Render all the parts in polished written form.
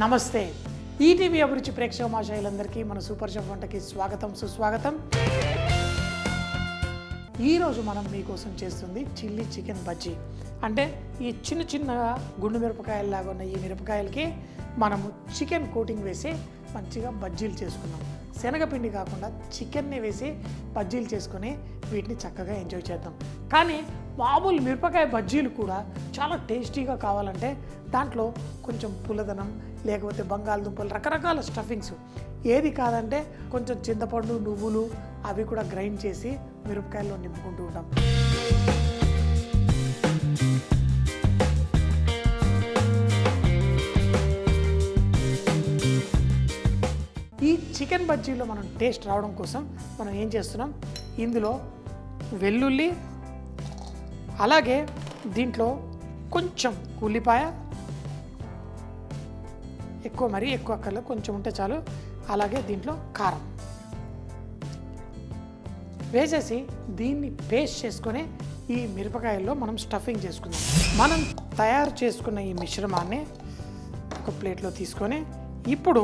నమస్తే. ఈటీవీ అభిరుచి ప్రేక్షక మహాశయులందరికీ మన సూపర్ షెఫ్ వంటకి స్వాగతం, సుస్వాగతం. ఈరోజు మనం మీకోసం చేస్తుంది చిల్లీ చికెన్ బజ్జీ. అంటే ఈ చిన్న చిన్నగా గుండు మిరపకాయల్లాగా ఉన్న ఈ మిరపకాయలకి మనము చికెన్ కోటింగ్ వేసి మంచిగా బజ్జీలు చేసుకున్నాం. శనగపిండి కాకుండా చికెన్ని వేసి బజ్జీలు చేసుకొని వీటిని చక్కగా ఎంజాయ్ చేద్దాం. కానీ మామూలు మిరపకాయ బజ్జీలు కూడా చాలా టేస్టీగా కావాలంటే దాంట్లో కొంచెం పులదనం లేకపోతే బంగాళదుంపలు రకరకాల స్టఫింగ్స్ ఏది కాదంటే కొంచెం చింతపండు నువ్వులు అవి కూడా గ్రైండ్ చేసి మిరపకాయల్లో నింపుకుంటూ ఉంటాం. ఈ చికెన్ బజ్జీలో మనం టేస్ట్ రావడం కోసం మనం ఏం చేస్తున్నాం, ఇందులో వెల్లుల్లి అలాగే దీంట్లో కొంచెం ఉల్లిపాయ, మరీ ఎక్కువ అక్కర్లేదు, కొంచెం ఉంటే చాలు. అలాగే దీంట్లో కారం వేసేసి దీన్ని పేస్ట్ చేసుకొని ఈ మిరపకాయల్లో మనం స్టఫింగ్ చేసుకుందాం. మనం తయారు చేసుకున్న ఈ మిశ్రమాన్ని ఒక ప్లేట్లో తీసుకొని ఇప్పుడు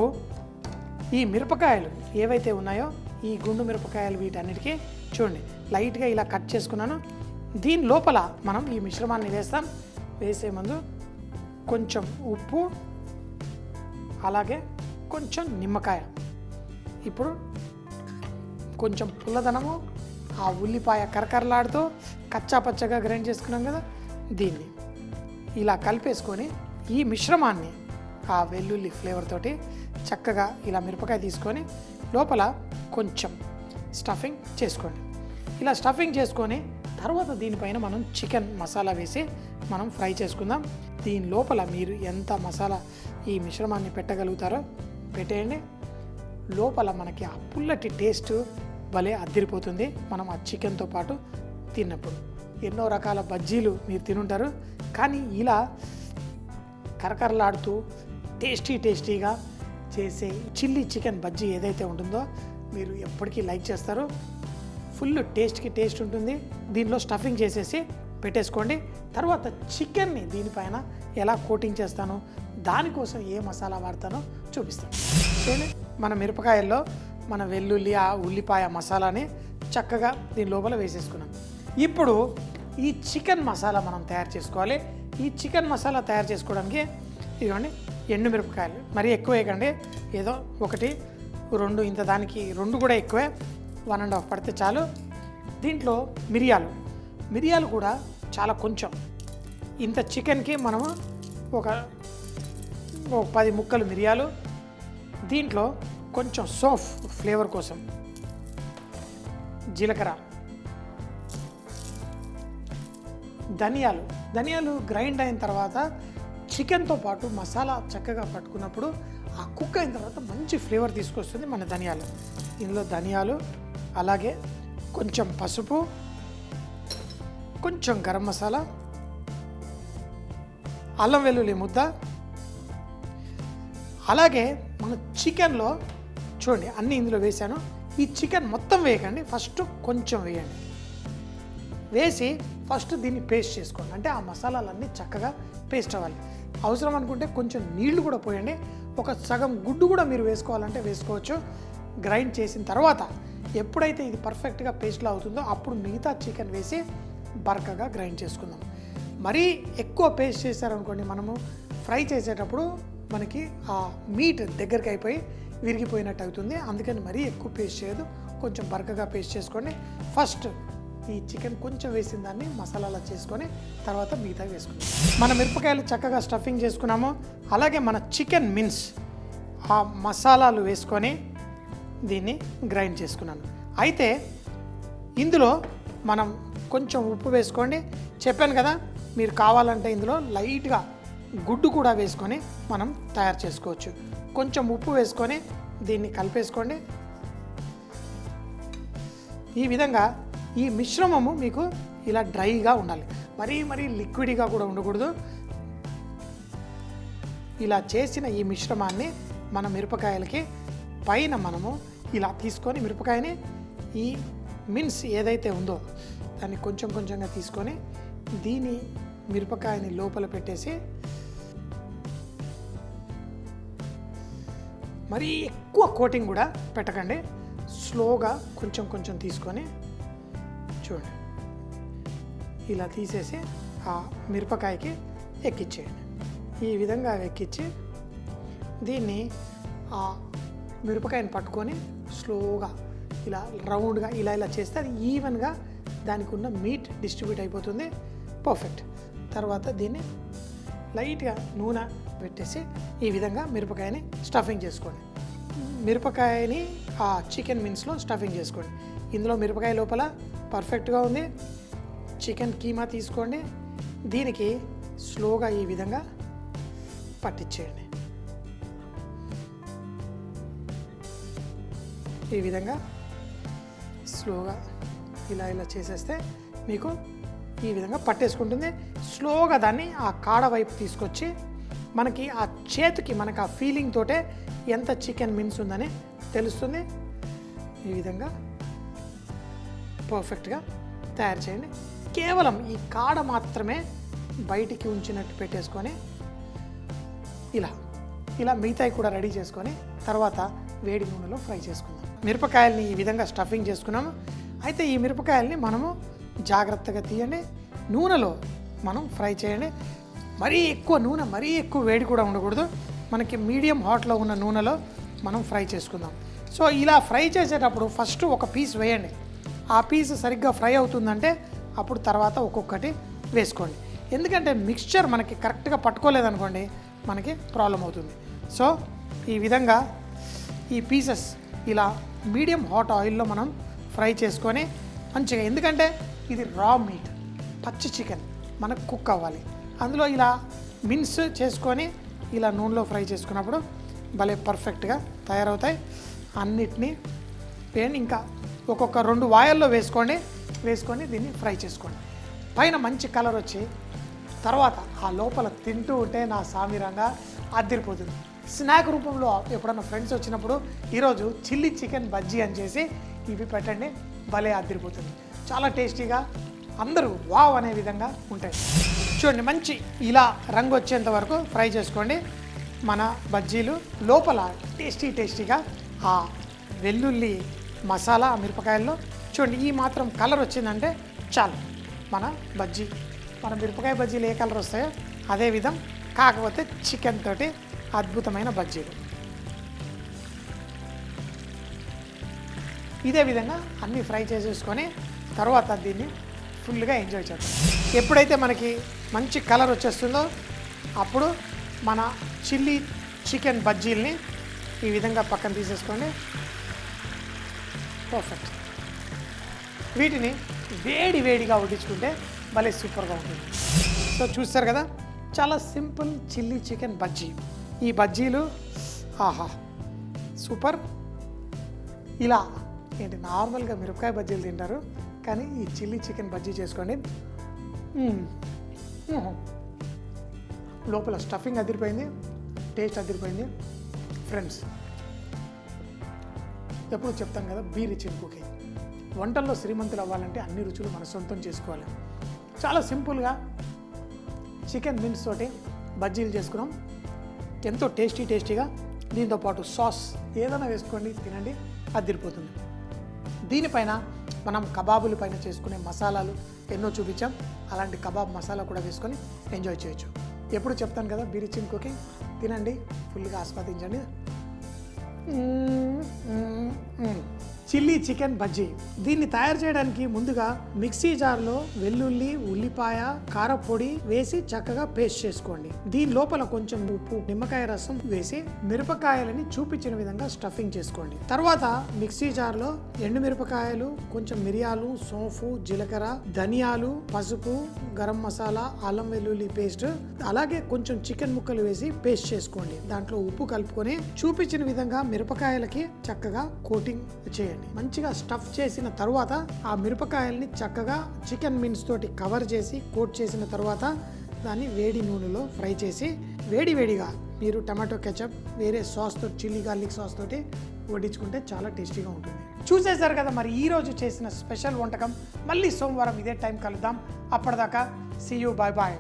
ఈ మిరపకాయలు ఏవైతే ఉన్నాయో ఈ గుండు మిరపకాయలు వీటన్నిటికీ చూడండి లైట్గా ఇలా కట్ చేసుకున్నాను. దీని లోపల మనం ఈ మిశ్రమాన్ని వేస్తాం. వేసే ముందు కొంచెం ఉప్పు అలాగే కొంచెం నిమ్మకాయ, ఇప్పుడు కొంచెం పుల్లదనము, ఆ ఉల్లిపాయ కరకరలాడుతూ కచ్చా పచ్చగా గ్రైండ్ చేసుకున్నాం కదా, దీన్ని ఇలా కలిపేసుకొని ఈ మిశ్రమాన్ని ఆ వెల్లుల్లి ఫ్లేవర్ తోటి చక్కగా ఇలా మిరపకాయ తీసుకొని లోపల కొంచెం స్టఫింగ్ చేసుకోండి. ఇలా స్టఫింగ్ చేసుకొని తర్వాత దీనిపైన మనం చికెన్ మసాలా వేసి మనం ఫ్రై చేసుకుందాం. దీని లోపల మీరు ఎంత మసాలా ఈ మిశ్రమాన్ని పెట్టగలుగుతారో పెట్టేయండి. లోపల మనకి ఆ పుల్లటి టేస్ట్ భలే అద్దిరిపోతుంది మనం ఆ చికెన్తో పాటు తిన్నప్పుడు. ఎన్నో రకాల బజ్జీలు మీరు తినుంటారు, కానీ ఇలా కరకరలాడుతూ టేస్టీగా చేసే చిల్లీ చికెన్ బజ్జీ ఏదైతే ఉంటుందో మీరు ఎప్పటికీ లైక్ చేస్తారు. ఫుల్ టేస్ట్ ఉంటుంది. దీనిలో స్టఫింగ్ చేసేసి పెట్టేసుకోండి. తర్వాత చికెన్ని దీనిపైన ఎలా కోటింగ్ చేస్తానో దానికోసం ఏ మసాలా వాడతానో చూపిస్తాను. చూడండి, మన మిరపకాయల్లో మన వెల్లుల్లి ఆ ఉల్లిపాయ మసాలాని చక్కగా దీని లోపల వేసేసుకున్నాం. ఇప్పుడు ఈ చికెన్ మసాలా మనం తయారు చేసుకోవాలి. ఈ చికెన్ మసాలా తయారు చేసుకోవడానికి ఇదిగోండి ఎండు మిరపకాయలు మరీ ఎక్కువ వేయకండి, ఏదో 1 2 ఇంత, దానికి 2 కూడా ఎక్కువే, 1.5 పడితే చాలు. దీంట్లో మిరియాలు కూడా చాలా కొంచెం, ఇంత చికెన్కి మనము ఒక 10 ముక్కలు మిరియాలు. దీంట్లో కొంచెం సోఫ్ ఫ్లేవర్ కోసం జీలకర్ర, ధనియాలు గ్రైండ్ అయిన తర్వాత చికెన్తో పాటు మసాలా చక్కగా పట్టుకున్నప్పుడు ఆ కుక్ అయిన తర్వాత మంచి ఫ్లేవర్ తీసుకొస్తుంది మన ధనియాలు. ఇందులో ధనియాలు అలాగే కొంచెం పసుపు, కొంచెం గరం మసాలా, అల్లం వెల్లుల్లి ముద్ద, అలాగే మన చికెన్లో చూడండి అన్నీ ఇందులో వేసాను. ఈ చికెన్ మొత్తం వేయకండి, ఫస్ట్ కొంచెం వేయండి. వేసి ఫస్ట్ దీన్ని పేస్ట్ చేసుకోండి. అంటే ఆ మసాలాలన్నీ చక్కగా పేస్ట్ అవ్వాలి. అవసరం అనుకుంటే కొంచెం నీళ్లు కూడా పోయండి. ఒక సగం గుడ్డు కూడా మీరు వేసుకోవాలంటే వేసుకోవచ్చు. గ్రైండ్ చేసిన తర్వాత ఎప్పుడైతే ఇది పర్ఫెక్ట్గా పేస్ట్లో అవుతుందో అప్పుడు మిగతా చికెన్ వేసి బరకగా గ్రైండ్ చేసుకుందాం. మరీ ఎక్కువ పేస్ట్ చేశారనుకోండి, మనము ఫ్రై చేసేటప్పుడు మనకి ఆ మీట్ దగ్గరికి అయిపోయి విరిగిపోయినట్టు అవుతుంది. అందుకని మరీ ఎక్కువ పేస్ట్ చేయదు, కొంచెం బరకగా పేస్ట్ చేసుకోండి. ఫస్ట్ ఈ చికెన్ కొంచెం వేసిన దాన్ని మసాలాలా చేసుకొని తర్వాత మిగతా వేసుకుందాం. మన మిరపకాయలు చక్కగా స్టఫింగ్ చేసుకున్నాము. అలాగే మన చికెన్ మిన్స్ ఆ మసాలాలు వేసుకొని దీన్ని గ్రైండ్ చేసుకున్నాను. అయితే ఇందులో మనం కొంచెం ఉప్పు వేసుకోండి. చెప్పాను కదా, మీరు కావాలంటే ఇందులో లైట్గా గుడ్డు కూడా వేసుకొని మనం తయారు చేసుకోవచ్చు. కొంచెం ఉప్పు వేసుకొని దీన్ని కలిపేసుకోండి. ఈ విధంగా ఈ మిశ్రమము మీకు ఇలా డ్రైగా ఉండాలి, మరీ లిక్విడ్గా కూడా ఉండకూడదు. ఇలా చేసిన ఈ మిశ్రమాన్ని మన మిరపకాయలకి పైన మనము ఇలా తీసుకొని మిరపకాయని ఈ మిన్స్ ఏదైతే ఉందో దాన్ని కొంచెంగా తీసుకొని దీని మిరపకాయని లోపల పెట్టేసి మరీ ఎక్కువ కోటింగ్ కూడా పెట్టకండి, స్లోగా కొంచెం కొంచెం తీసుకొని చూడండి ఇలా తీసేసి ఆ మిరపకాయకి ఎక్కించేయండి. ఈ విధంగా ఎక్కించి దీన్ని ఆ మిరపకాయని పట్టుకొని స్లోగా ఇలా రౌండ్గా ఇలా చేస్తే అది ఈవెన్గా దానికి ఉన్న మీట్ డిస్ట్రిబ్యూట్ అయిపోతుంది. పర్ఫెక్ట్. తర్వాత దీన్ని లైట్గా నూనె పెట్టేసి ఈ విధంగా మిరపకాయని స్టఫింగ్ చేసుకోండి. మిరపకాయని ఆ చికెన్ మిన్స్లో స్టఫింగ్ చేసుకోండి. ఇందులో మిరపకాయ లోపల పర్ఫెక్ట్గా ఉంది. చికెన్ కీమా తీసుకోండి, దీనికి స్లోగా ఈ విధంగా పట్టించేయండి. ఈ విధంగా స్లోగా ఇలా చేసేస్తే మీకు ఈ విధంగా పట్టేసుకుంటుంది. స్లోగా దాన్ని ఆ కాడ వైపు తీసుకొచ్చి మనకి ఆ చేతికి మనకు ఆ ఫీలింగ్ తోటే ఎంత చికెన్ మిన్స్ ఉందని తెలుస్తుంది. ఈ విధంగా పర్ఫెక్ట్గా తయారు చేయండి. కేవలం ఈ కాడ మాత్రమే బయటికి ఉంచినట్టు పెట్టేసుకొని ఇలా మిగతాయి కూడా రెడీ చేసుకొని తర్వాత వేడి నూనెలో ఫ్రై చేసుకుందాం. మిరపకాయల్ని ఈ విధంగా స్టఫింగ్ చేసుకున్నాము. అయితే ఈ మిరపకాయల్ని మనము జాగ్రత్తగా తీయండి, నూనెలో మనం ఫ్రై చేయండి. మరీ ఎక్కువ నూనె, మరీ ఎక్కువ వేడి కూడా ఉండకూడదు. మనకి మీడియం హాట్లో ఉన్న నూనెలో మనం ఫ్రై చేసుకుందాం. సో ఇలా ఫ్రై చేసేటప్పుడు ఫస్ట్ ఒక పీస్ వేయండి. ఆ పీస్ సరిగ్గా ఫ్రై అవుతుందంటే అప్పుడు తర్వాత ఒక్కొక్కటి వేసుకోండి. ఎందుకంటే మిక్స్చర్ మనకి కరెక్ట్గా పట్టుకోలేదనుకోండి మనకి ప్రాబ్లం అవుతుంది. సో ఈ విధంగా ఈ పీసెస్ ఇలా మీడియం హాట్ ఆయిల్లో మనం ఫ్రై చేసుకొని మంచిగా, ఎందుకంటే ఇది రా మీట్, పచ్చి చికెన్ మనకు కుక్ అవ్వాలి. అందులో ఇలా మిన్స్ చేసుకొని ఇలా నూనెలో ఫ్రై చేసుకున్నప్పుడు భలే పర్ఫెక్ట్గా తయారవుతాయి. అన్నిటినీ ఇంకా ఒక్కొక్క 2 వాయల్లో వేసుకొని దీన్ని ఫ్రై చేసుకోండి. పైన మంచి కలర్ వచ్చి తర్వాత ఆ లోపల తింటూ ఉంటే నా సామిరంగా అదిరిపోతుంది. స్నాక్ రూపంలో ఎప్పుడన్నా ఫ్రెండ్స్ వచ్చినప్పుడు ఈరోజు చిల్లీ చికెన్ బజ్జీ అని చేసి ఇవి పెట్టండి, భలే అదిరిపోతుంది. చాలా టేస్టీగా అందరూ వావ్ అనే విధంగా ఉంటాయి. చూడండి మంచి ఇలా రంగు వచ్చేంత వరకు ఫ్రై చేసుకోండి. మన బజ్జీలు లోపల టేస్టీగా ఆ వెల్లుల్లి మసాలా మిరపకాయల్లో చూడండి ఈ మాత్రం కలర్ వచ్చిందంటే చాలు. మన మిరపకాయ బజ్జీలు ఏ కలర్ వస్తాయో అదే విధం, కాకపోతే చికెన్ తోటి అద్భుతమైన బజ్జీలు. ఇదే విధంగా అన్నీ ఫ్రై చేసేసుకొని తర్వాత దీన్ని ఫుల్గా ఎంజాయ్ చేద్దాం. ఎప్పుడైతే మనకి మంచి కలర్ వచ్చేస్తుందో అప్పుడు మన చిల్లీ చికెన్ బజ్జీల్ని ఈ విధంగా పక్కన తీసేసుకోండి. పర్ఫెక్ట్. వీటిని వేడిగా వడ్డించుకుంటే భలే సూపర్గా ఉంటుంది. సో చూస్తారు కదా, చాలా సింపుల్ చిల్లీ చికెన్ బజ్జీ. ఈ బజ్జీలు ఆహా సూపర్. ఇలా నార్మల్గా మిరపకాయ బజ్జీలు తింటారు, కానీ ఈ చిల్లీ చికెన్ బజ్జీ చేసుకోండి. లోపల స్టఫింగ్ అదిరిపోయింది, టేస్ట్ అదిరిపోయింది. ఫ్రెండ్స్ ఎప్పుడు చెప్తాను కదా, బీ రిచ్ ఇన్ కుకింగ్. వంటల్లో శ్రీమంతులు అవ్వాలంటే అన్ని రుచులు మన సొంతం చేసుకోవాలి. చాలా సింపుల్గా చికెన్ మిన్స్ తోటి బజ్జీలు చేసుకున్నాం, ఎంతో టేస్టీగా. దీంతో పాటు సాస్ ఏదైనా వేసుకోండి, తినండి, అదిరిపోతుంది. దీనిపైన మనం కబాబుల పైన చేసుకునే మసాలాలు ఎన్నో చూపించాం, అలాంటి కబాబ్ మసాలా కూడా వేసుకొని ఎంజాయ్ చేయొచ్చు. ఎప్పుడు చెప్తాను కదా, బీ రిచ్ ఇన్ కుకింగ్. తినండి, ఫుల్గా ఆస్వాదించండి. Chilli chicken bajji. దీన్ని తయారు చేయడానికి ముందుగా మిక్సీ జార్లో వెల్లుల్లి, ఉల్లిపాయ, కారపొడి వేసి చక్కగా పేస్ట్ చేసుకోండి. దీని లోపల కొంచెం ఉప్పు, నిమ్మకాయ రసం వేసి మిరపకాయలని చూపించిన విధంగా స్టఫింగ్ చేసుకోండి. తర్వాత మిక్సీ జార్లో ఎండు మిరపకాయలు, కొంచెం మిరియాలు, సోంపు, జీలకర్ర, ధనియాలు, పసుపు, గరం మసాలా, అల్లం వెల్లుల్లి పేస్ట్, అలాగే కొంచెం చికెన్ ముక్కలు వేసి పేస్ట్ చేసుకోండి. దాంట్లో ఉప్పు కలుపుకొని చూపించిన విధంగా మిరపకాయలకి చక్కగా కోటింగ్ చేయండి. మంచిగా స్టఫ్ చేసిన తర్వాత ఆ మిరపకాయల్ని చక్కగా చికెన్ మిన్స్ తోటి కవర్ చేసి కోట్ చేసిన తర్వాత దాన్ని వేడి నూనెలో ఫ్రై చేసి వేడిగా మీరు టమాటో కెచప్ వేరే సాస్ తోటి, చిల్లీ గార్లిక్ సాస్ తోటి వడ్డించుకుంటే చాలా టేస్టీగా ఉంటుంది. చూసేశారు కదా మరి ఈరోజు చేసిన స్పెషల్ వంటకం. మళ్ళీ సోమవారం ఇదే టైం కలుద్దాం. అప్పటిదాకా సీ యూ, బాయ్ బాయ్.